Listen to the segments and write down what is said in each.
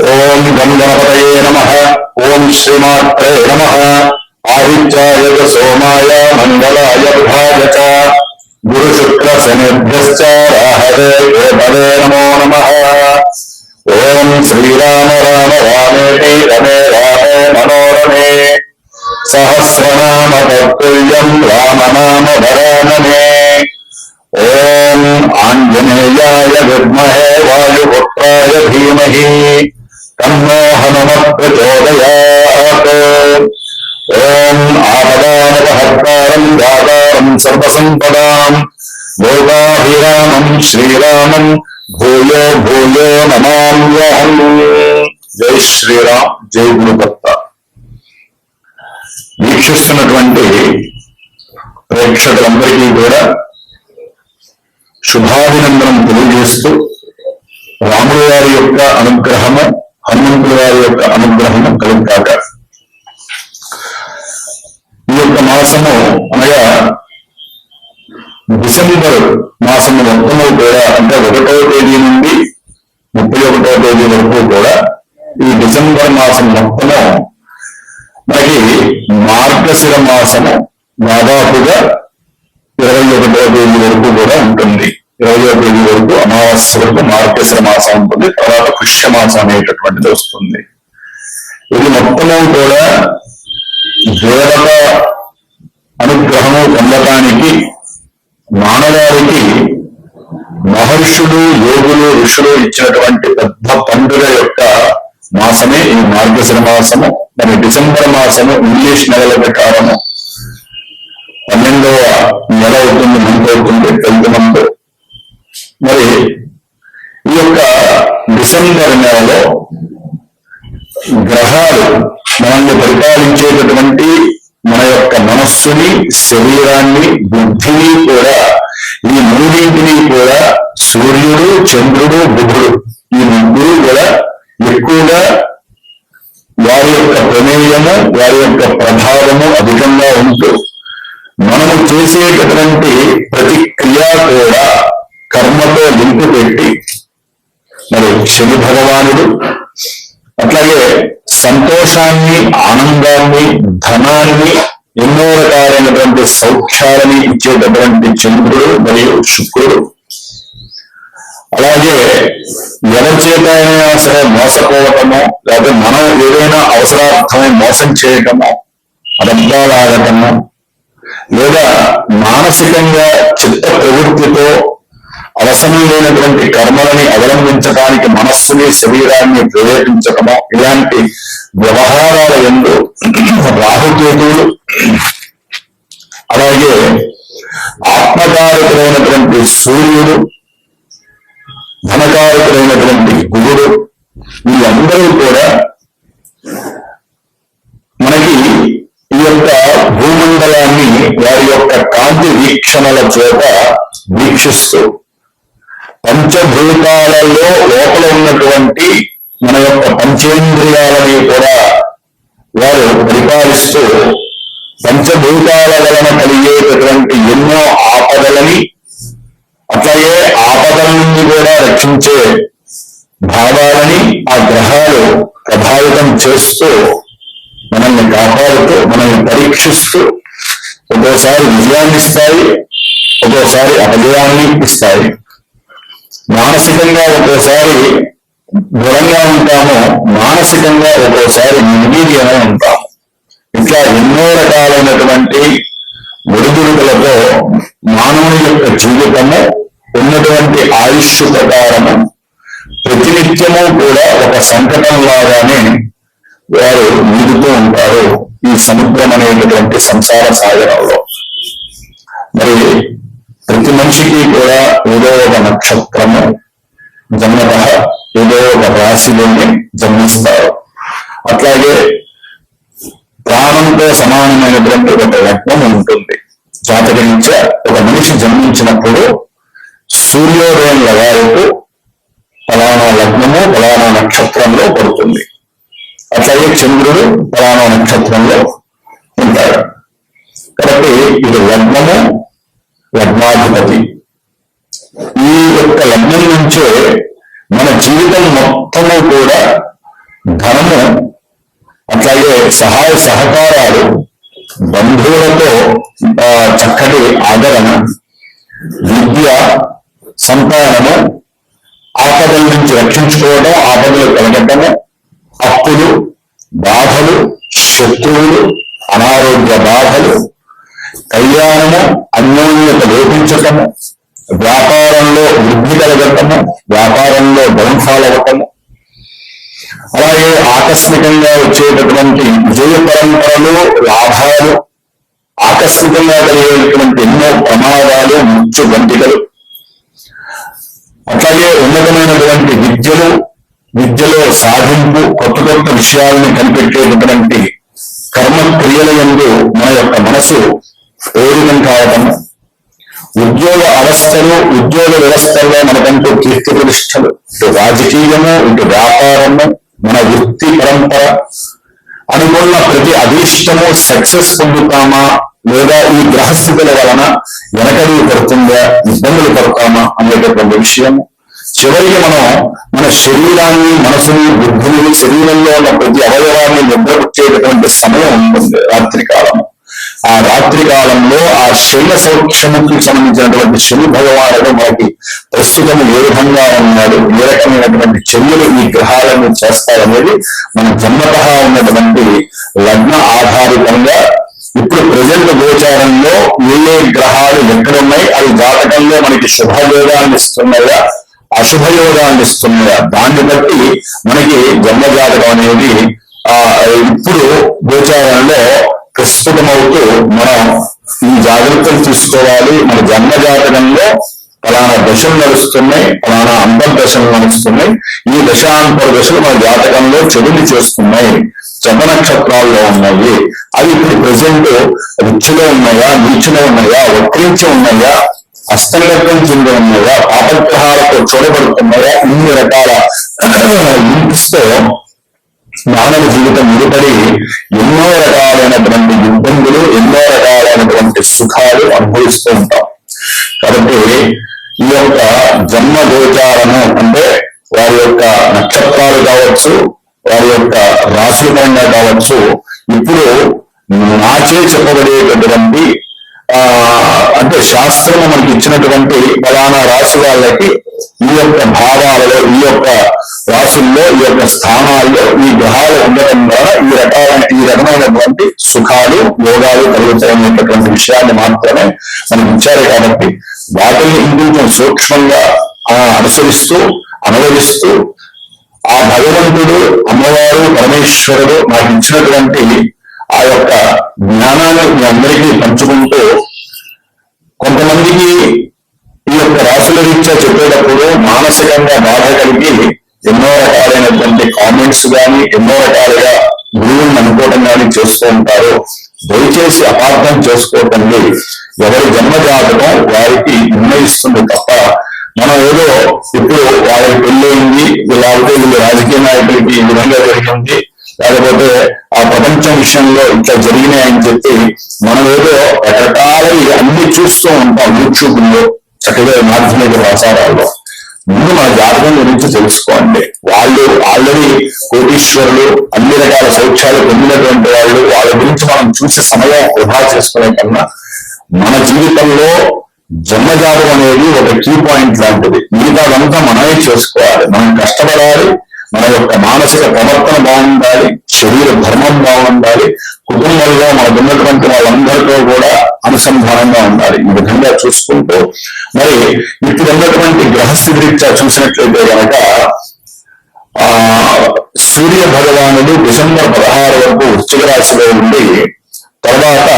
ఓం గం గణపతయే నమః. ఓం శ్రీమాత్రే నమః. ఆదిత్యాయ చ సోమాయ మంగళాయ బుధాయ చ గురు శుక్ర శనిభ్యశ్చ రాహవే కేతవే నమో నమః. ఓం శ్రీరామ రామ రామేతి రమే రామే మనోరమే సహస్రనామ తత్తుల్యం రామనామ వరాననే. ఓం ఆంజనేయాయ విద్మహే వాయుపుత్రాయ ధీమహి తన్నో హనుమత్ ప్రచోదయాత్. ఓం ఆపదామపహర్తారం దాతారం సర్వసంపదాం లోకాభిరామం శ్రీరామం భూయో భూయో నమామ్యహం. జై శ్రీరామ్, జై గురుదత్త. వీక్షిస్తున్నటువంటి ప్రేక్షకులందరికీ కూడా శుభాభినందనం తెలియజేస్తూ రాముల వారి యొక్క అనుగ్రహము, హనుమంతుల వారి యొక్క అనుగ్రహము కలుగుగాక. ఈ యొక్క మాసము అనగా డిసెంబర్ మాసము మొత్తము కూడా, అంటే 1వ తేదీ నుండి 31వ తేదీ వరకు కూడా ఈ డిసెంబర్ మాసం మొత్తము మనకి మార్గశిర మాసము దాదాపుగా 21వ తేదీ వరకు కూడా ఉంటుంది. 20వ తేదీ వరకు అమావాస్య వరకు మార్గశిర మాసం ఉంటుంది. తర్వాత పుష్యమాసం అనేటటువంటిది వస్తుంది. ఇది మొత్తము కూడా దేవత అనుగ్రహము పొందటానికి మానవానికి మహర్షులు, యోగులు, ఋషులు ఇచ్చినటువంటి పెద్ద పండుగ యొక్క మాసమే ఈ మార్గశిర మాసము. మరి డిసెంబర్ మాసము ఇంగ్లీష్ నెలల ప్రకారము 12వ నెల అవుతుంది, మంత్ అవుతుంది, 12th మంత్. మరి ఈ యొక్క డిసెంబర్ నెలలో గ్రహాలు మనల్ని పరిపాలించేటటువంటి మన యొక్క మనస్సుని, శరీరాన్ని, బుద్ధిని కూడా, ఈ మూడింటిని కూడా సూర్యుడు, చంద్రుడు, బుధుడు, ఈ ముగ్గురు కూడా ఎక్కువగా వారి యొక్క ప్రమేయము, వారి యొక్క ప్రభావము అధికంగా ఉంటూ మనము చేసేటటువంటి ప్రతి క్రియ కూడా కర్మతో లింకు పెట్టి, మరి శని భగవానుడు అట్లాగే సంతోషాన్ని, ఆనందాన్ని, ధనాన్ని, ఎన్నో రకాలైనటువంటి సౌఖ్యాలని ఇచ్చేటటువంటి చంద్రుడు మరియు శుక్రుడు, అలాగే ఎవరి చేతైనా సరే మోసపోవటము, లేకపోతే మనం ఏదైనా అవసరార్థమై మోసం చేయటము, అబద్ధాలాడటము, లేదా మానసికంగా చిత్త ప్రవృత్తితో అవసరం లేనటువంటి కర్మలని అవలంబించడానికి మనస్సుని, శరీరాన్ని ప్రేరేపించటము, ఇలాంటి వ్యవహారాల యందు రాహుకేతువులు, అలాగే ఆత్మకారకులైనటువంటి సూర్యుడు, ధనకారకులైనటువంటి గురుడు, వీళ్ళందరూ కూడా మనకి ఈ యొక్క భూమండలాన్ని వారి యొక్క కాంతి వీక్షణల చేత వీక్షిస్తూ పంచభూతాలలో లోపల ఉన్నటువంటి మన యొక్క పంచేంద్రియాలని కూడా వారు పరిపాలిస్తూ పంచభూతాల వలన కలిగేటటువంటి ఎన్నో ఆపదలని, అట్లాగే ఆపదల నుండి కూడా రక్షించే భావాలని ఆ గ్రహాలు ప్రభావితం చేస్తూ మనల్ని కాపాడుతూ, మనల్ని పరీక్షిస్తూ ఒక్కోసారి విజయాన్ని ఇస్తాయి, ఒక్కోసారి అపజయాన్ని ఇస్తాయి. మానసికంగా ఒక్కోసారి దృఢంగా ఉంటాము, మానసికంగా ఒక్కోసారి నిర్వీర్యంగా ఉంటాము. ఇట్లా ఎన్నో రకాలైనటువంటి ఒడిదుడుకులతో మానవుని యొక్క జీవితము ఉన్నటువంటి ఆయుష్ ప్రకారము ప్రతినిత్యము కూడా ఒక సంకటం లాగానే వారు ఈదుతూ ఉంటారు ఈ సముద్రం అనేటటువంటి సంసార సాగరంలో. మరి ప్రతి మనిషికి కూడా ఏదో ఒక నక్షత్రము జన్మత ఏదో ఒక రాశిలోనే జన్మిస్తారు. అట్లాగే ప్రాణంతో సమానమైనటువంటి ఒక లగ్నం ఉంటుంది. జాతకరీత్యా ఒక మనిషి జన్మించినప్పుడు సూర్యోదయం లగాయకు ఫలానా లగ్నము ఫలానా నక్షత్రంలో పడుతుంది. అట్లాగే చంద్రుడు ఫలానా నక్షత్రంలో ఉంటాడు. కాబట్టి ఇది లగ్నము, లగ్నాధిపతి. ఈ యొక్క లగ్నం నుంచే మన జీవితం మొత్తము కూడా ధనము, అట్లాగే సహాయ సహకారాలు, బంధువులతో చక్కటి ఆదరణ, విద్య, సంతానము, ఆపదల నుంచి రక్షించుకోవడం, ఆపదలు కలగటము, అప్పులు, బాధలు, శత్రువులు, అనారోగ్య బాధలు, కళ్యాణము, అన్యోన్యత లోపించటము, వ్యాపారంలో వృద్ధి కలగటము, వ్యాపారంలో డౌన్ఫాల్ అవ్వటము, అలాగే ఆకస్మికంగా వచ్చేటటువంటి విజయ పరంపరలు, లాభాలు, ఆకస్మికంగా కలిగేటువంటి ఎన్నో ప్రమాదాలు, మృత్యు గంటికలు, అట్లాగే ఉన్నతమైనటువంటి విద్యలో సాధింపు, కొత్త కొత్త విషయాలను కనిపెట్టేటటువంటి కర్మక్రియల యందు మన యొక్క మనసు ప్రేరితం కావటం, ఉద్యోగ వ్యవస్థల్లో మనకంటూ కీర్తి ప్రతిష్టలు, ఇటు రాజకీయము, ఇటు వ్యాపారము, మన వృత్తి పరంపర, అనుకున్న ప్రతి అదీష్టము సక్సెస్ పొందుతామా లేదా ఈ గ్రహస్థితుల వలన వెనకడి పడుతుందా, ఇబ్బందులు పడతామా అనేటటువంటి విషయం. చివరికి మనం మన శరీరాన్ని, మనసుని, బుద్ధిని, శరీరంలో ఉన్న ప్రతి అవయవాన్ని నిద్రపుచ్చేటటువంటి సమయం ఉంటుంది రాత్రి కాలం. ఆ రాత్రి కాలంలో ఆ శైల సౌఖ్యముకి సంబంధించినటువంటి శని భగవానుడు మనకి ప్రస్తుతం ఏ విధంగా ఉన్నాడు, ఏ రకమైనటువంటి చర్యలు ఈ గ్రహాలను చేస్తారనేది మన జన్మతః ఉన్నటువంటి లగ్న ఆధారితంగా ఇప్పుడు ప్రజెంట్ గోచారంలో ఏ గ్రహాలు ఎక్కడున్నాయి, అవి జాతకంలో మనకి శుభయోగాన్ని ఇస్తున్నాయా, అశుభయోగాన్ని ఇస్తున్నాయా, దాన్ని బట్టి మనకి జన్మజాతకం అనేది ఇప్పుడు గోచారంలో ప్రస్తుతమవుతూ మనం ఈ జాగ్రత్తలు తీసుకోవాలి. మన జన్మజాతకంలో ఫలానా దశలు నడుస్తున్నాయి, ఫలానా అంతర్దశలు నడుస్తున్నాయి, ఈ దశాంతర దశలు మన జాతకంలో చెడుని చేస్తున్నాయి, జప నక్షత్రాల్లో ఉన్నాయి, అవి ఇప్పుడు ప్రజెంట్ రుచిలో ఉన్నాయా, నీచులో ఉన్నాయా, వక్రించి ఉన్నాయా, అస్తగతం చెంది ఉన్నాయా, పాపగ్రహాలతో చూడబడుతున్నాయా, ఇన్ని రకాల లింక్స్తో మానవ జీవితం ముడిపడి ఎన్నో రకాలైనటువంటి ఇబ్బందులు, ఎన్నో రకాలైనటువంటి సుఖాలు అనుభవిస్తూ ఉంటాం. కాబట్టి ఈ యొక్క జన్మ గోచారము అంటే వారి యొక్క నక్షత్రాలు కావచ్చు, వారి యొక్క రాశి పరంగా కావచ్చు, ఇప్పుడు నాచే చెప్పబడేటటువంటి అంటే శాస్త్రము మనకి ఇచ్చినటువంటి ఫలానా రాశి వాళ్ళకి ఈ యొక్క భావాలలో, ఈ యొక్క రాశుల్లో, ఈ యొక్క స్థానాల్లో ఈ గ్రహాలు ఉండటం ద్వారా ఈ రకమైనటువంటి సుఖాలు, యోగాలు కలుగుతాయనేటటువంటి విషయాన్ని మాత్రమే మనకి ఇచ్చారు. కాబట్టి వాటిని ఇంకొంచెం సూక్ష్మంగా అనుసరిస్తూ, అనువదిస్తూ ఆ భగవంతుడు, అమ్మవారు, పరమేశ్వరుడు నాకు ఇచ్చినటువంటి ఆ యొక్క జ్ఞానాన్ని మీ అందరికీ పంచుకుంటూ, కొంతమందికి ఈ యొక్క రాశుల రీత్యా చెప్పేటప్పుడు మానసికంగా బాధ కలిగి ఎన్నో రకాలైనటువంటి కామెంట్స్ కానీ, ఎన్నో రకాలుగా గురువుని అనుకోవటం కానీ చేస్తూ ఉంటారు. దయచేసి అపార్థం చేసుకోకండి. ఎవరి జన్మజాతకం వారికి నిర్ణయిస్తుంది తప్ప మనం ఏదో ఇప్పుడు వాళ్ళకి పెళ్ళయింది, లేకపోతే వీళ్ళు రాజకీయ నాయకులకి ఈ విధంగా జరిగింది, లేకపోతే ఆ ప్రపంచం విషయంలో ఇట్లా జరిగినాయని చెప్పి మనం ఏదో రకరకాలవి అన్ని చూస్తూ ఉంటాం యూట్యూబ్లో, చక్కగా మాధ్యమిక ప్రసారాల్లో. ముందు మన జాతకం గురించి తెలుసుకోండి. వాళ్ళు ఆల్రెడీ కోటీశ్వరులు, అన్ని రకాల సౌఖ్యాలు పొందినటువంటి వాళ్ళు, వాళ్ళ గురించి మనం చూసే సమయం వృధా చేసుకునే కన్నా మన జీవితంలో జన్మజాతం అనేది ఒక కీ పాయింట్ లాంటిది. మిగతాదంతా మనమే చేసుకోవాలి. మనం కష్టపడాలి, మన యొక్క మానసిక ప్రవర్తన బాగుండాలి, శరీర ధర్మం బాగుండాలి, కుటుంబంలో మనకు ఉన్నటువంటి వాళ్ళందరితో కూడా అనుసంధానంగా ఉండాలి. ఈ విధంగా చూసుకుంటూ మరి ఇప్పుడు ఉన్నటువంటి గ్రహస్థితి రీత్యా చూసినట్లయితే కనుక సూర్య భగవానుడు డిసెంబర్ 16 వరకు వృశ్చిక రాశిలో ఉండి తర్వాత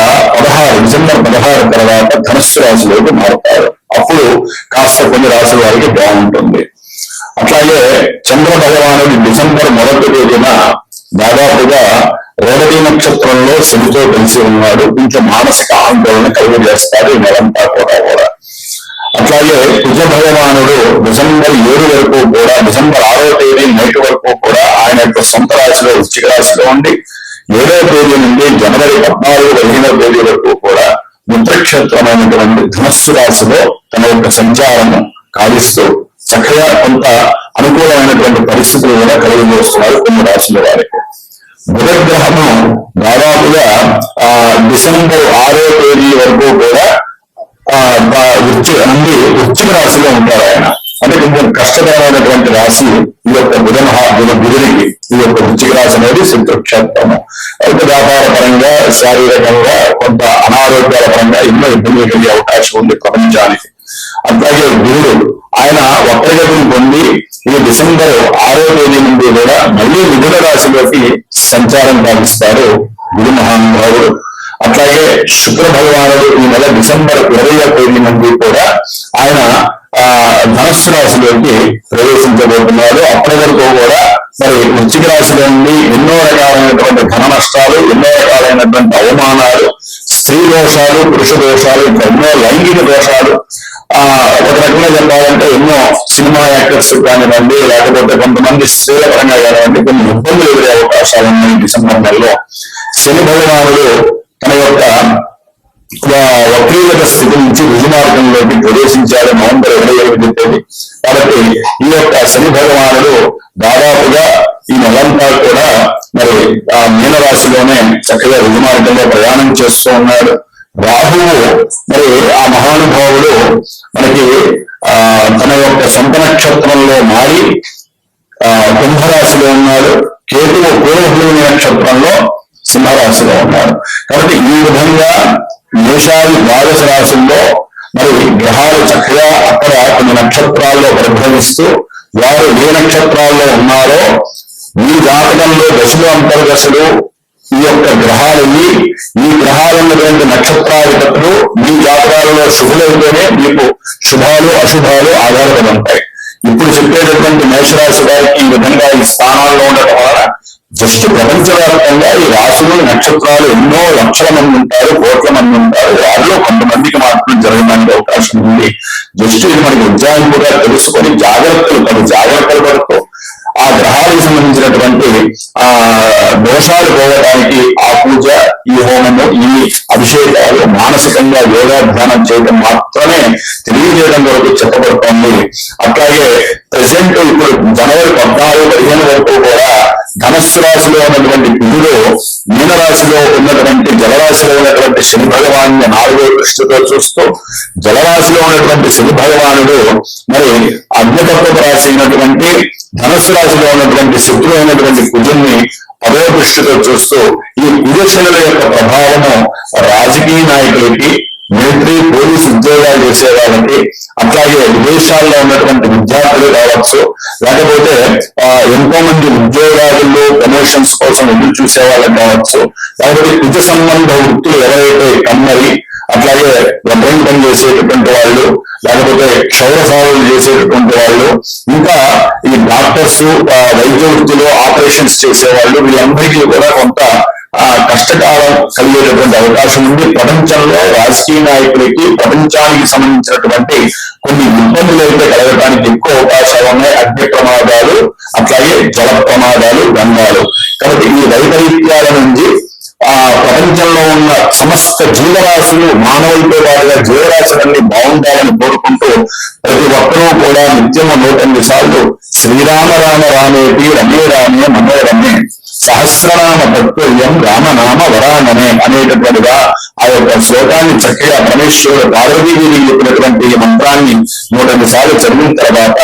డిసెంబర్ 16 తర్వాత ధనుస్సు రాశిలోకి మారుతారు. అప్పుడు కాస్త కొన్ని రాశుల వారికి బాగుంటుంది. అట్లాగే చంద్ర భగవానుడు డిసెంబర్ 1వ తేదీన దాదాపుగా రేవతి నక్షత్రంలో శనితో కలిసి ఉన్నాడు. కొంచెం మానసిక ఆందోళన కలుగజేస్తాడు ఈ నెలంతా కూడా. అట్లాగే కుజ భగవానుడు డిసెంబర్ 7 వరకు కూడా, డిసెంబర్ 6వ తేదీ నైట్ వరకు కూడా ఆయన యొక్క సొంత రాశిలో వృశ్చిక రాశిలో ఉండి 7వ తేదీ నుండి జనవరి 14-15వ తేదీ వరకు కూడా మిత్రక్షేత్రమైనటువంటి ధనుస్సు రాశిలో తన యొక్క సంచారము కావిస్తూ చక్కగా కొంత అనుకూలమైనటువంటి పరిస్థితులు కూడా కలుగజేస్తున్నారు కొన్ని రాశుల వారికి. బుధగ్రహము దాదాపుగా డిసెంబర్ 6వ తేదీ వరకు కూడా వృశ్చిక రాశిలో ఉంటారు ఆయన. అంటే కొంచెం కష్టకరమైనటువంటి రాశి ఈ యొక్క బుధుడికి. ఈ యొక్క వృశ్చిక రాశి అనేది శత్రుక్షేత్రము. అయితే వ్యాపార పరంగా, శారీరకంగా, కొంత అనారోగ్యాల పరంగా ఎన్నో ఇబ్బందులు కలిగే అవకాశం ఉంది ప్రపంచానికి. అట్లాగే గురుడు ఆయన వక్రగతిని పొంది ఈ డిసెంబర్ 6వ తేదీ నుండి కూడా మళ్ళీ మిథున రాశిలోకి సంచారం సాగిస్తారు గురు మహానుభావుడు. అట్లాగే శుక్ర భగవానుడు ఈ నెల డిసెంబర్ 20వ తేదీ నుండి కూడా ఆయన ధనుస్సు రాశిలోకి ప్రవేశించబోతున్నారు. అప్పటి వరకు కూడా మరి వృశ్చిక రాశిలో నుండి ఎన్నో రకాలైనటువంటి ధన నష్టాలు, ఎన్నో రకాలైనటువంటి అవమానాలు, స్త్రీ దోషాలు, పురుష దోషాలు, ఎన్నో లైంగిక దోషాలు, ఒక రకంగా చెప్పాలంటే ఎన్నో సినిమా యాక్టర్స్ కానివ్వండి, లేకపోతే కొంతమంది స్త్రీల పరంగా కానివ్వండి కొన్ని ఇబ్బందులు ఎదురే అవకాశాలు ఉన్నాయి డిసెంబర్ నెలలో. శని భగవానుడు తన యొక్క వక్రీగత స్థితి నుంచి రుజుమార్గంలోకి ప్రవేశించాడు నవంబర్ 27వ తేదీ. కాబట్టి ఈ యొక్క శని భగవానుడు దాదాపుగా ఈ నెలంతా కూడా మరి ఆ మీనరాశిలోనే చక్కగా రుజుమార్గంలో ప్రయాణం చేస్తూ ఉన్నాడు. రాహువు మరి ఆ మహానుభావుడు మనకి తన యొక్క సొంత నక్షత్రంలో మారి కుంభరాశిలో ఉన్నాడు. కేతువు పూర్వభూమి నక్షత్రంలో సింహరాశిలో ఉన్నాడు. కాబట్టి ఈ విధంగా మేషాది ద్వాదశ రాశుల్లో మరి గ్రహాలు చక్కగా అక్కడ కొన్ని నక్షత్రాల్లో ప్రభవిస్తూ వారు ఏ నక్షత్రాల్లో ఉన్నారో ఈ జాతకంలో దశలు అంతర్దశలు ఈ యొక్క గ్రహాలన్నీ ఈ గ్రహాలన్నటువంటి నక్షత్రాధిపతులు మీ జాతకాలలో శుభులైతేనే మీకు శుభాలు అశుభాలు ఆధారపడి ఉంటాయి. ఇప్పుడు చెప్పేటటువంటి మేషరాశి వారికి ఈ విధంగా ఈ స్థానాల్లో ఉండటం వలన జస్ట్ ప్రపంచవ్యాప్తంగా ఈ రాశులు నక్షత్రాలు ఎన్నో లక్షల మంది ఉంటారు, కోట్ల మంది ఉంటారు. వారిలో కొంతమందికి మాత్రం జరగడానికి అవకాశం ఉంది. జస్ట్ ఇది మనకి ఉజ్జాయింపుగా తెలుసుకొని జాగ్రత్తలు పడుతూ ఆ గ్రహాలకు సంబంధించినటువంటి దోషాలు పోవడానికి ఆ పూజ, ఈ హోమము, ఈ అభిషేకాలు, మానసికంగా యోగాధ్యానం చేయడం మాత్రమే తెలియజేయడం వరకు చెప్పబడుతోంది. అట్లాగే ప్రెసెంట్ ఇప్పుడు జనవరి 14-15 వరకు కూడా ధనస్సు రాశిలో ఉన్నటువంటి బుధుడు మీనరాశిలో ఉన్నటువంటి జలరాశిలో ఉన్నటువంటి శని భగవాను 4వ దృష్టితో చూస్తూ జలరాశిలో ఉన్నటువంటి శని భగవానుడు మరి అగ్నితత్వ రాశి అయినటువంటి ధనస్సు రాశిలో ఉన్నటువంటి శత్రువు అయినటువంటి కుజుని 10వ దృష్టితో చూస్తూ ఈ కుజశనుల యొక్క ప్రభావము రాజకీయ నాయకులకి, మిలిటరీ, పోలీసు ఉద్యోగాలు చేసే వాళ్ళకి, అట్లాగే విదేశాల్లో ఉన్నటువంటి విద్యార్థులు కావచ్చు, లేకపోతే ఎంతో మంది ఉద్యోగాల్లో ప్రమోషన్స్ కోసం ఎదురు చూసే వాళ్ళకి కావచ్చు, లేకపోతే కుజ సంబంధ వృత్తులు ఎవరైతే కమ్మరి, అట్లాగే వడ్రంగి పని చేసేటటువంటి వాళ్ళు, లేకపోతే క్షౌర సాగులు చేసేటటువంటి వాళ్ళు, ఇంకా ఈ డాక్టర్స్, వైద్య వృత్తిలో ఆపరేషన్స్ చేసేవాళ్ళు, వీళ్ళందరికీ కూడా కొంత కష్టకాలం కలిగేటటువంటి అవకాశం ఉంది. ప్రపంచంలో రాజకీయ నాయకులకి ప్రపంచానికి సంబంధించినటువంటి కొన్ని ఇబ్బందులు అయితే కలగడానికి ఎక్కువ అవకాశాలు ఉన్నాయి. అగ్ని ప్రమాదాలు, అట్లాగే జల ప్రమాదాలు, గంగాలు. కాబట్టి ఈ వైపరీత్యాల నుంచి ప్రపంచంలో ఉన్న సమస్త జీవరాశులు, మానవులతో పాటుగా జీవరాశులన్నీ బాగుండాలని కోరుకుంటూ ప్రతి ఒక్కరూ కూడా నిత్యము 108 సార్లు శ్రీరామ రామ రామేటి రమే రామే మనోరమే సహస్రనామ తత్వయం రామనామ వరాననే అనేటటువంటిగా ఆ యొక్క శ్లోకాన్ని చక్కగా పరమేశ్వరుడు పార్వతీదేవి చెప్పినటువంటి మంత్రాన్ని 108 సార్లు చదివిన తర్వాత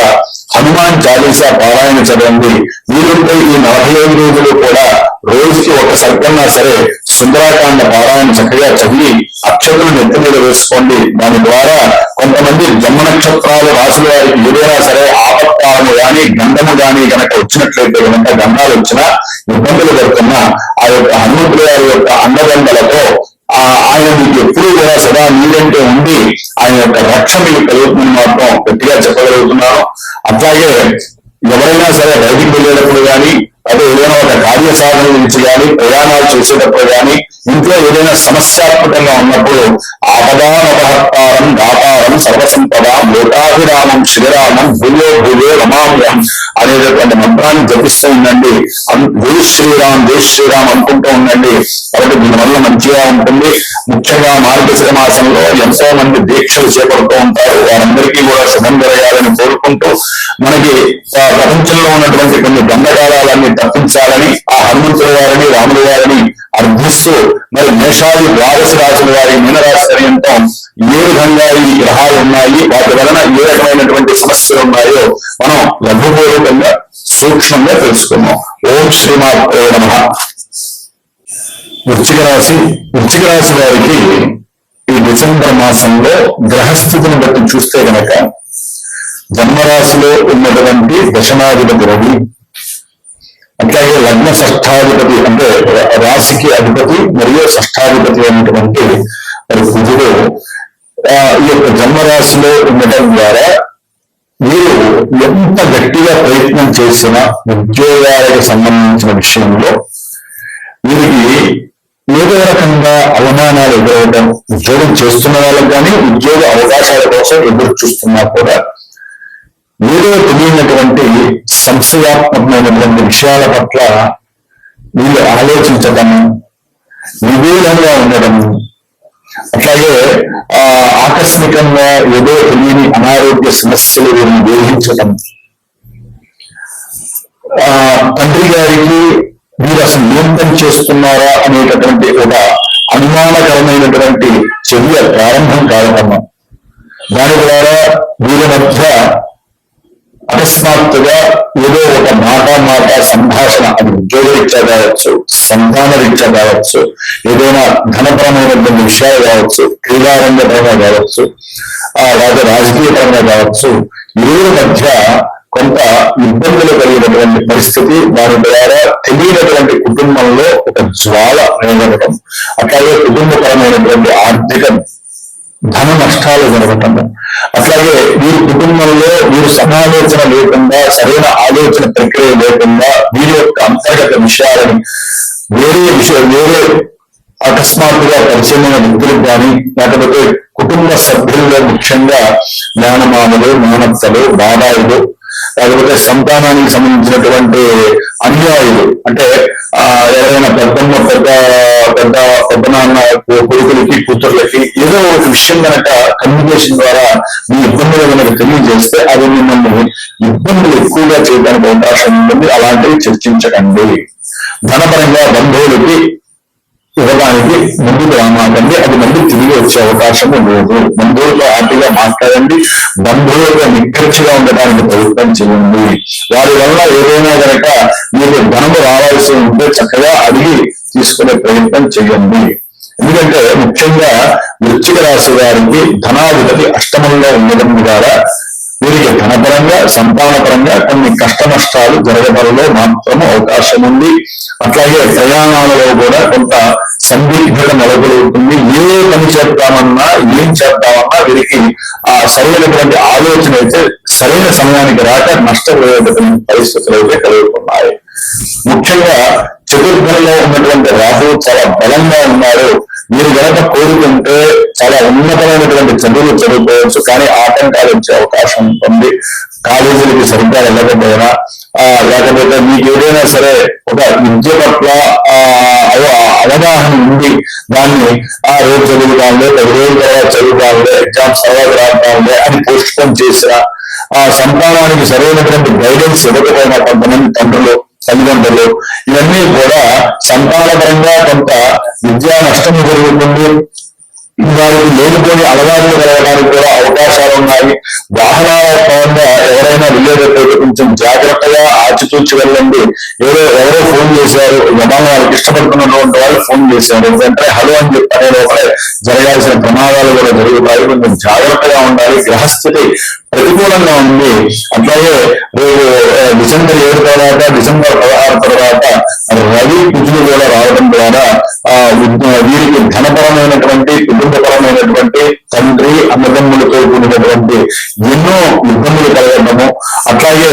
హనుమాన్ చాలీసా పారాయణ చదవండి. వీలుంటే ఈ 45 రోజులు కూడా రోజుకి ఒక సర్గన్నా సరే సుందరాకాండ పారాయణ చక్కగా చదివి అక్షతులను ఎత్తి మీద వేసుకోండి. దాని ద్వారా కొంతమంది జన్మ నక్షత్రాలు రాశుల వారికి ఏదైనా సరే ఆపత్కాలము గాని గంధము గాని కనుక వచ్చినట్లయితే కనుక గంధాలు వచ్చినా ఇబ్బందులు పడుతున్నా ఆ యొక్క హనుమంతుల వారి యొక్క అండదండలతో ఆయన మీకు ఎప్పుడూ కూడా సదా మీరంటే ఉండి ఆయన యొక్క రక్ష మీకు కలుగుతుందని మాత్రం గట్టిగా చెప్పగలుగుతున్నాను. అట్లాగే ఎవరైనా సరే బయటికి వెళ్ళేటప్పుడు కానీ, అదే ఏదైనా ఒక కార్య సాధన నుంచి కానీ, ప్రయాణాలు చేసేటప్పుడు కానీ ఇంట్లో ఏదైనా సమస్యాత్మకంగా ఉన్నప్పుడు ఆపదానపహత్తారం దాతారం సర్వసంపదాం లోకాభిరామం శ్రీరామం భూయో భూయో రమామ్యం అనేటటువంటి మంత్రాన్ని జపిస్తూ ఉండండి. జై శ్రీరామ్ అనుకుంటూ ఉండండి. కాబట్టి దీనివల్ల మంచిగా ఉంటుంది. ముఖ్యంగా మార్గశిర మాసంలో ఎంతో మంది దీక్షలు చేపడుతూ ఉంటారు. వారందరికీ కూడా శుభం జరగాలని కోరుకుంటూ మనకి ప్రపంచంలో ఉన్నటువంటి కొన్ని గండకాలన్నీ తప్పించాలని ఆ హనుమంతుల వారిని రాముల వారిని అర్థిస్తూ మరి మేషాది ద్వాదశ రాశుల వారి మీనరాశి పర్యంతం ఏ విధంగా ఈ గ్రహాలు ఉన్నాయి, వాటి వలన ఏ రకమైనటువంటి సమస్యలు ఉన్నాయో మనం లఘుపూర్వకంగా సూక్ష్మంగా తెలుసుకున్నాం. ఓం శ్రీమాత్రే నమః. వృశ్చిక రాశి వారికి ఈ డిసెంబర్ మాసంలో గ్రహస్థితిని బట్టి చూస్తే కనుక జన్మరాశిలో ఉన్నటువంటి దశమాధిపతి రవి, అట్లాగే లగ్న షష్ఠాధిపతి అంటే రాశికి అధిపతి మరియు షష్ఠాధిపతి అయినటువంటి బుధుడు ఈ యొక్క జన్మరాశిలో ఉండటం ద్వారా మీరు ఎంత గట్టిగా ప్రయత్నం చేసినా ఉద్యోగాలకు సంబంధించిన విషయంలో వీరికి ఏదో రకంగా అవమానాలు ఎదురవడం, ఉద్యోగం చేస్తున్న వాళ్ళకి కానీ ఉద్యోగ అవకాశాల కోసం ఎదురు చూస్తున్నా కూడా ఏదో తెలియనటువంటి సంశయాత్మకమైనటువంటి విషయాల పట్ల వీళ్ళు ఆలోచించడం, వివేకంగా ఉండడం, అట్లాగే ఆకస్మికంగా ఏదో తెలియని అనారోగ్య సమస్యలు వీరిని వేధించడం, తండ్రి గారికి వీరు అసలు ఏం పని చేస్తున్నారా అనేటటువంటి ఒక అనుమానకరమైనటువంటి చర్య ప్రారంభం కావడం, దాని ద్వారా వీరి మధ్య అకస్మాత్తుగా ఏదో ఒక మాట సంభాషణ, అది ఉద్యోగరీత్యా కావచ్చు, సంతాన రీత్యా కావచ్చు, ఏదైనా ధనపరమైనటువంటి విషయాలు కావచ్చు, క్రీడారంగపరంగా కావచ్చు, లేదా రాజకీయ పరంగా కావచ్చు, ఇరువురి మధ్య కొంత ఇబ్బందులు కలిగినటువంటి పరిస్థితి, దాని ద్వారా తెలియనటువంటి కుటుంబంలో ఒక జ్వాల నిలబడటం, అట్లాగే కుటుంబపరమైనటువంటి ఆర్థిక ధన నష్టాలు జరగటం, అట్లాగే వీరి కుటుంబంలో వీరు సమాలోచన లేకుండా, సరైన ఆలోచన ప్రక్రియ లేకుండా వీరి యొక్క అంతర్గత విషయాలని వేరే అకస్మాత్తుగా పరిచయమైన వ్యక్తులకు కానీ, లేకపోతే కుటుంబ సభ్యుల్లో ముఖ్యంగా మేనమామలు, మేనత్తలు, బాబాయిలు, లేకపోతే సంతానానికి సంబంధించినటువంటి అన్యాయులు, అంటే ఎవరైనా పెద్ద నాన్న కొడుకులకి కూతుర్లకి ఏదో ఒక విషయం కనుక కమ్యూనికేషన్ ద్వారా మీ ఇబ్బందులు కనుక తెలియజేస్తే అది మిమ్మల్ని ఇబ్బందులు ఎక్కువగా చేయడానికి అవకాశం ఉంటుంది. అలాంటివి చర్చించకండి. ధనపరంగా బంధువులకి ఇవ్వడానికి ముందుకు రామాకండి, అది మళ్ళీ తిరిగి వచ్చే అవకాశం లేదు. బంధువులతో హ్యాపీగా మాట్లాడండి, బంధువులతో నిక్కచ్చిగా ఉండడానికి ప్రయత్నం చేయండి. వారి వల్ల ఏదైనా కనుక మీకు ధనము రావాల్సి ఉంటే చక్కగా అడిగి తీసుకునే ప్రయత్నం చేయండి. ఎందుకంటే ముఖ్యంగా వృశ్చిక రాశి వారికి ధనాధిపతి అష్టమంలో ఉండడం ద్వారా వీరికి ధనపరంగా, సంతానపరంగా కొన్ని కష్ట నష్టాలు జరగడంలో మాత్రం అవకాశం ఉంది. అట్లాగే ప్రయాణాలలో కూడా కొంత సందిగ్ధత నెలకొలుగుతుంది. ఏ పని చేద్దామన్నా, ఏం చేద్దామన్నా వీరికి ఆ సరైనటువంటి ఆలోచన అయితే సరైన సమయానికి రాక నష్టపోయేటటువంటి పరిస్థితులు అయితే కలుగుతున్నాయి. ముఖ్యంగా చతుర్థంలో ఉన్నటువంటి రాహు చాలా బలంగా ఉన్నారు. మీరు గనక కోరుకుంటే చాలా ఉన్నతమైనటువంటి చదువులు చదువుకోవచ్చు, కానీ ఆటంకాలు వచ్చే అవకాశం ఉంటుంది. కాలేజీలకి సరిగ్గా వెళ్ళకపోయినా, లేకపోతే మీకు ఏదైనా సరే ఒక విద్య పట్ల అవగాహన ఉంది, దాన్ని రోజు చదువుతాండే, 10 రోజుల తర్వాత చదువుతాండే, ఎగ్జామ్స్ తర్వాత రాస్తాండే అని పోస్ట్ పోన్ చేసిన, సంతానానికి సరైనటువంటి గైడెన్స్ ఇవ్వకపోయినా కొంతమంది తండ్రులు, తల్లిదండ్రులు, ఇవన్నీ కూడా సంతానపరంగా కొంత విద్యా నష్టం జరుగుతుంది. వారికి లేనిపోని అలవాట్లు కలగడానికి కూడా అవకాశాలు ఉన్నాయి. వాహనాల పరంగా ఎవరైనా వెళ్ళేటప్పుడు కొంచెం జాగ్రత్తగా ఆచితూచి వెళ్ళండి. ఎవరో ఫోన్ చేశారు, వాళ్ళకి ఇష్టపడుతున్నటువంటి వాళ్ళు ఫోన్ చేశారు, వెంటనే హలో అని చెప్పనే లోపలే జరగాల్సిన ప్రమాదాలు కూడా జరుగుతాయి. కొంచెం జాగ్రత్తగా ఉండాలి. గ్రహస్థితి ప్రతికూలంగా ఉంది. అట్లాగే రేపు డిసెంబర్ 7 తర్వాత, డిసెంబర్ 16 తర్వాత రవి కుజులు కూడా రావడం ద్వారా వీరికి ధనపరమైనటువంటి, కుటుంబపరమైన రకమైనటువంటి తండ్రి అన్నదమ్ములతో కూడినటువంటి ఎన్నో ఇబ్బందులు కలగడము, అట్లాగే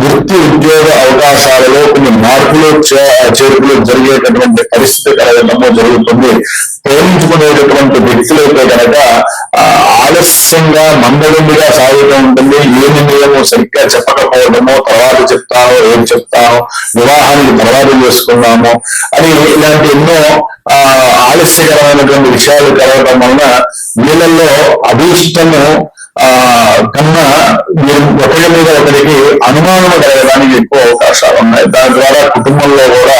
వృత్తి ఉద్యోగ అవకాశాలలో కొన్ని మార్పులు చేర్పులు జరిగేటటువంటి పరిస్థితి కలగడము జరుగుతుంది. ప్రేమించుకునేటటువంటి వ్యక్తులైతే కనుక ఆలస్యంగా మందగండిగా సాగుతూ ఉంటుంది. ఏ నిర్ణయము సరిగ్గా చెప్పకపోవడము, తర్వాత చెప్తాను, ఏం చెప్తాను, వివాహానికి తర్వాత చేసుకున్నాము అని ఇలాంటి ఎన్నో ఆలస్యకరమైనటువంటి విషయాలు కలగడం వలన వీళ్ళల్లో అభీష్టము కన్నా ఒకరి మీద ఒకరికి అనుమానం కలగడానికి ఎక్కువ అవకాశాలు ఉన్నాయి. దాని ద్వారా కుటుంబంలో కూడా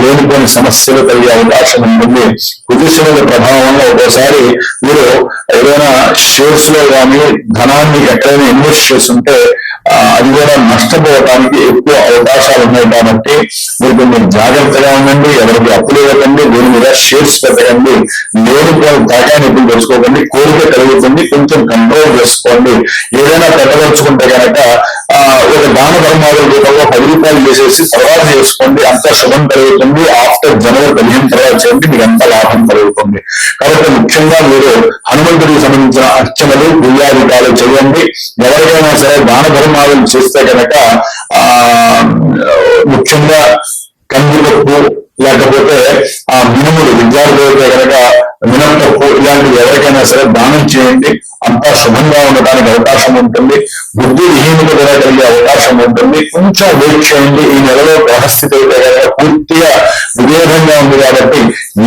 లేనిపోని సమస్యలు కలిగే అవకాశం ఉంటుంది. కుటుంబ ప్రభావంలో ఒక్కోసారి మీరు ఏదైనా షేర్స్ లో కానీ ధనాన్ని ఎక్కడైనా ఇన్వెస్ట్ చేస్తుంటే అది కూడా నష్టపోవడానికి ఎక్కువ అవకాశాలు ఉన్నాయి. కాబట్టి మీరు కొంచెం జాగ్రత్తగా ఉండండి. ఎవరికి అప్పులు ఇవ్వకండి, దీని మీద షేర్స్ పెట్టకండి, లేనిపోయిన తాకాన్ని ఎప్పుడు తెచ్చుకోకండి. కోరిక కలుగుతుంది, కొంచెం కంట్రోల్ చేసుకోండి. ఏదైనా పెట్టదలుచుకుంటే కనుక ఒక దాన ధర్మాల రూపంలో 10 రూపాయలు చేసేసి తర్వాత చేసుకోండి. అంత శుభం కలుగుతుంది. ఆఫ్టర్ జనవరి 15 తర్వాత చేయండి, మీకు అంత లాభం కలుగుతుంది. కాబట్టి ముఖ్యంగా మీరు హనుమంతుడికి సంబంధించిన అర్చనలు పూజాధికారులు చేయండి. ఎవరికైనా సరే దాన ధర్మాలు చేస్తే కనుక ముఖ్యంగా కందిపప్పు లేకపోతే మినుములు విద్యార్థులైతే కనుక మినపప్పు ఇలాంటివి ఎవరికైనా సరే దానం చేయండి. అంతా శుభంగా ఉండడానికి అవకాశం ఉంటుంది. బుద్ధి విహీనత కూడా కలిగే అవకాశం ఉంటుంది. కొంచెం వెయిట్ చేయండి. ఈ నెలలో గ్రహస్థితి అయితే కనుక పూర్తిగా విభేదంగా ఉంది కాబట్టి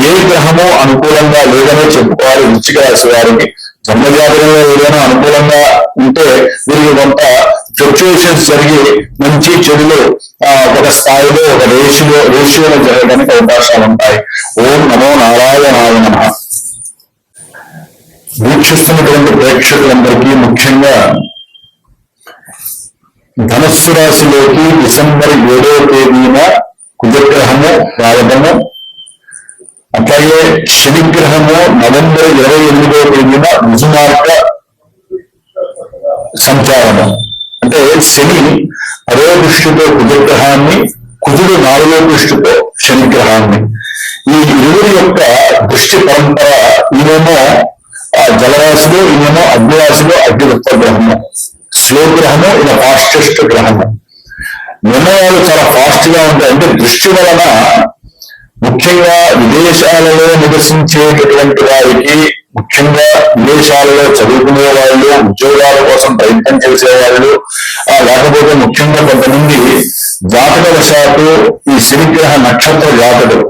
ఏ గ్రహము అనుకూలంగా లేదనే చెప్పుకోవాలి. వృశ్చిక రాశి వారికి జన్మజాతకంలో ఏదైనా అనుకూలంగా ఉంటే వీరికి కొంత ఫ్లక్చుయేషన్స్ జరిగి మంచి చెడులు ఒక స్థాయిలో ఒక రేషియోలో జరగడానికి అవకాశాలు ఉంటాయి. ఓం నమో నారాయణాయ నమః. వీక్షిస్తున్నటువంటి ప్రేక్షకులందరికీ ముఖ్యంగా ధనస్సు రాశిలోకి డిసెంబర్ 7వ తేదీన కుజగ్రహము రావడము, అట్లాగే శనిగ్రహము నవంబర్ 28వ తేదీన రుజుమార్గ సంచారము. అంటే శని 10వ దృష్టితో కుజగ్రహాన్ని, కుజుడు 4వ దృష్టితో శనిగ్రహాన్ని, ఈ ఇరువురి యొక్క దృష్టి పరంపర. ఈయనేమో జలరాశిలో, ఈయనేమో అగ్నిరాశిలో అగ్నివృత్త గ్రహము, స్లో గ్రహము, ఈయన ఫాస్టెస్ట్ గ్రహము. నిర్ణయాలు చాలా ఫాస్ట్ గా ఉంటాయి. అంటే దృష్టి వలన ముఖ్యంగా విదేశాలలో నివసించేటటువంటి వారికి, ముఖ్యంగా విదేశాలలో చదువుకునే వాళ్ళు, ఉద్యోగాల కోసం ప్రయత్నం చేసేవాళ్ళు, లేకపోతే ముఖ్యంగా కొంతమంది జాతకవశాత్తు ఈ శనిగ్రహ నక్షత్ర జాతకులు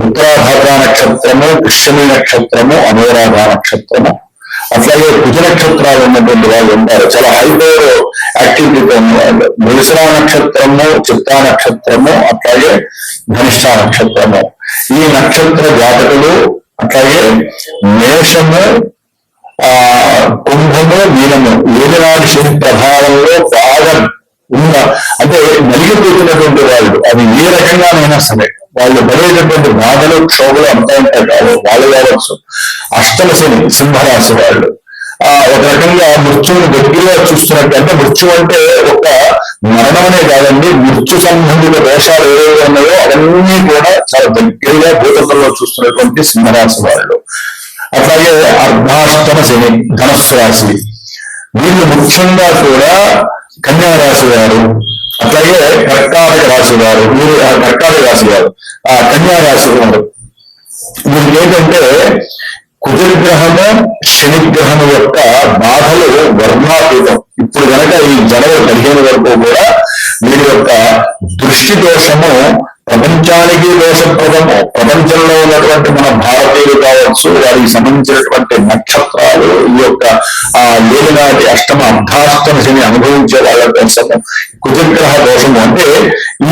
ఉత్తరాభాద్ర నక్షత్రము, పుష్యమి నక్షత్రము, అనురాధ నక్షత్రము, అట్లాగే కుజ నక్షత్రాలు ఉన్నటువంటి వాళ్ళు ఉంటారు. చాలా హైపర్ యాక్టివిటీతో ఉన్నవాళ్ళు. మృగశిర నక్షత్రము, చిత్తా నక్షత్రము, అట్లాగే ధనిష్ట నక్షత్రము. ఈ నక్షత్ర జాతకులు అట్లాగే మేషము, కుంభము, మీనము ఏదనాటి శని ప్రభావంలో బాగా ఉన్న, అంటే నలిగిపోతున్నటువంటి వాళ్ళు, అది ఏ రకంగానైనా సరే వాళ్ళు పడేటటువంటి బాధలు, క్షోభలు అంతా ఉంటాయి కాదు వాళ్ళు కావచ్చు. అష్టమ శని సింహరాశి వాళ్ళు ఒక రకంగా మృత్యువుని దగ్గరగా చూస్తున్నట్టు. అంటే మృత్యు అంటే ఒక మరణమనే కాదండి, మృత్యు సంబంధిత దోషాలు ఏవైతే ఉన్నాయో అవన్నీ కూడా చాలా దగ్గరగా భూతత్వంలో చూస్తున్నటువంటి సింహరాశి వాళ్ళు. అట్లాగే అర్ధాష్టమ శని ధనస్సు రాశి, వీళ్ళు ముఖ్యంగా కూడా కన్యా రాశి వారు, అట్లాగే కర్కాటక రాశి వారు, వీరు కర్కాటక రాశి వారు, కన్యా రాశి వారు. వీరికి ఏంటంటే కుజగ్రహము, శనిగ్రహము యొక్క బాధలు వర్ణాతీతం. ఇప్పుడు కనుక ఈ జనవరి 15 వరకు కూడా వీరి యొక్క దృష్టి దోషము ప్రపంచానికి దోషప్రదము. ప్రపంచంలో ఉన్నటువంటి మన భారతీయులు కావచ్చు, వారికి సంబంధించినటువంటి నక్షత్రాలు, ఈ యొక్క ఏలినాటి అష్టమ అర్ధాష్టమ శని అనుభవించే వాళ్ళ కోసము కుజగ్రహ దోషము. అంటే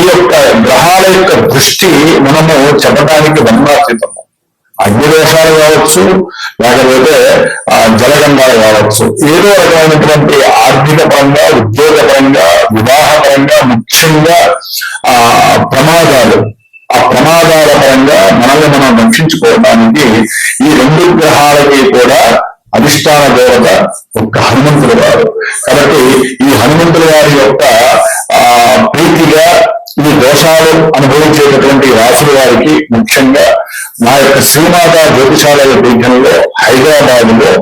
ఈ యొక్క గ్రహాల యొక్క దృష్టి మనము చెప్పడానికి వర్ణాతీతము. అగ్ని దోషాలు కావచ్చు, లేకపోతే జలగంధాలు కావచ్చు, ఏదో రకమైనటువంటి ఆర్థిక పరంగా, ఉద్యోగ పరంగా, వివాహ పరంగా, ముఖ్యంగా ప్రమాదాలు, ఆ ప్రమాదాల పరంగా మనల్ని మనం రక్షించుకోవడానికి ఈ 2 గ్రహాలకి కూడా అధిష్టాన దేవత ఒక్క హనుమంతుడు వారు. కాబట్టి ఈ హనుమంతుల వారి యొక్క ప్రీతిగా ఈ దోష దోషాలు అనుభవించేటటువంటి రాసుల వారికి ముఖ్యంగా నా యొక్క శ్రీమాత జ్యోతిషాలయ పీఠంలో హైదరాబాద్ లో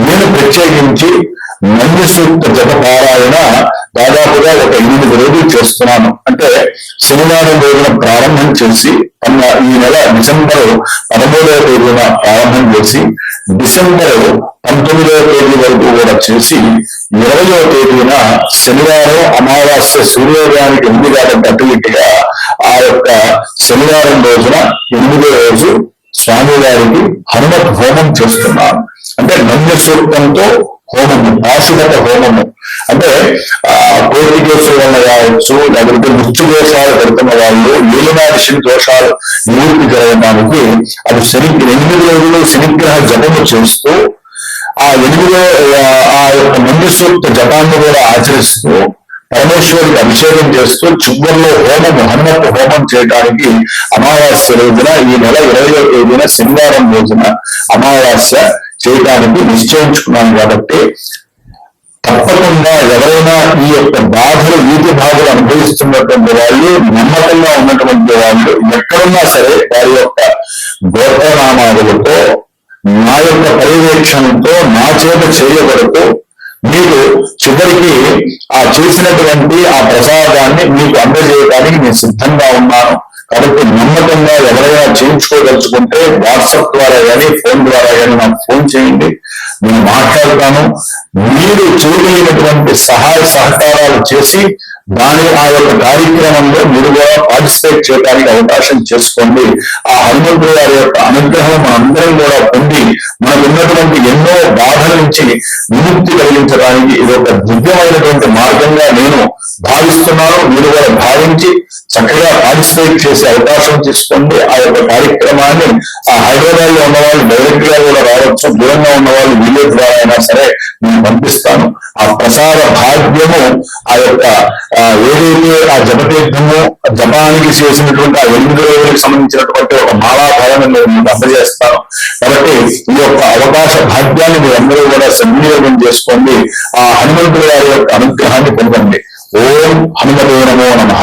నేను ప్రత్యేకించి నంది సూక్త జప పారాయణ దాదాపుగా ఒక 8 రోజులు చేస్తున్నాను. అంటే శనివారం రోజున ప్రారంభం చేసి ఈ నెల డిసెంబర్ 13వ తేదీన ప్రారంభం చేసి డిసెంబర్ 19వ తేదీ వరకు కూడా చేసి 20వ తేదీన శనివారం అమావాస్య సూర్యోదయానికి 8 గంటల అటు ఇటుగా ఆ యొక్క శనివారం రోజున 8వ రోజు స్వామివారికి హనుమత్ హోమం చేస్తున్నాను. అంటే నంది సూక్తంతో హోమము, పాశుపత హోమము. అంటే కోరికేశ్వర వల్ల కావచ్చు, లేకపోతే మృత్యు దోషాలు పెడుతున్న వాళ్ళు, ఏలినాటి దోషాలు నివృత్తి జరగడానికి అది 8 రోజులు శనిగ్రహ జపము చేస్తూ ఆ యొక్క నంది సూక్త జపాన్ని కూడా ఆచరిస్తూ పరమేశ్వరుడికి అభిషేకం చేస్తూ చివరిలో హోమము, హనుమత్ హోమం చేయడానికి అమావాస్య రోజున ఈ నెల 20వ తేదీన శనివారం రోజున అమావాస్య చేయడానికి నిశ్చయించుకున్నాను. కాబట్టి తప్పకుండా ఎవరైనా ఈ యొక్క బాధలు, వీటి బాధలు అనుభవిస్తున్నటువంటి వాళ్ళు, నమ్మకంగా ఉన్నటువంటి వాళ్ళు ఎక్కడున్నా సరే వారి యొక్క గోత్రనామాలతో నా యొక్క పర్యవేక్షణతో నా చేత చేయబడుతూ మీరు చివరికి ఆ చేసినటువంటి ఆ ప్రసాదాన్ని మీకు అందజేయడానికి నేను సిద్ధంగా ఉన్నాను. కాబట్టి నమ్మకంగా ఎవరైనా చేయించుకోదలుచుకుంటే వాట్సాప్ ద్వారా కానీ ఫోన్ ద్వారా కానీ నాకు ఫోన్ చేయండి, నేను మాట్లాడతాను. మీరు చేయగలిగినటువంటి సహాయ సహకారాలు చేసి ఆ యొక్క కార్యక్రమంలో మీరు కూడా పార్టిసిపేట్ చేయడానికి అవకాశం చేసుకోండి. ఆ హనుమంతుడు వారి యొక్క అనుగ్రహం మనందరం కూడా పొంది మనకున్నటువంటి ఎన్నో బాధల నుంచి విముక్తి కలిగించడానికి ఇది ఒక దివ్యమైనటువంటి మార్గంగా నేను భావిస్తున్నాను. మీరు కూడా భావించి చక్కగా పార్టిసిపేట్ చేసే అవకాశం తీసుకోండి. ఆ యొక్క కార్యక్రమాన్ని హైదరాబాద్ లో ఉన్న వాళ్ళు డైరెక్ట్ గా కూడా రావచ్చు, దూరంగా ఉన్న వాళ్ళు వీడియో ద్వారా అయినా సరే నేను పంపిస్తాను. ఆ ప్రసార భాగ్యము ఆ యొక్క ఏదైతే ఆ జపతీర్థము జపానికి చేసినటువంటి ఆ 8 రోజులకు సంబంధించినటువంటి ఒక మాలాఫలాన్ని నేను మీకు అందజేస్తాను. కాబట్టి ఈ యొక్క అవకాశ భాగ్యాన్ని మీరందరూ కూడా సద్వినియోగం చేసుకోండి. ఆ హనుమంతుడి వారి యొక్క అనుగ్రహాన్ని పొందండి. ఓం హనుమతే నమో నమః.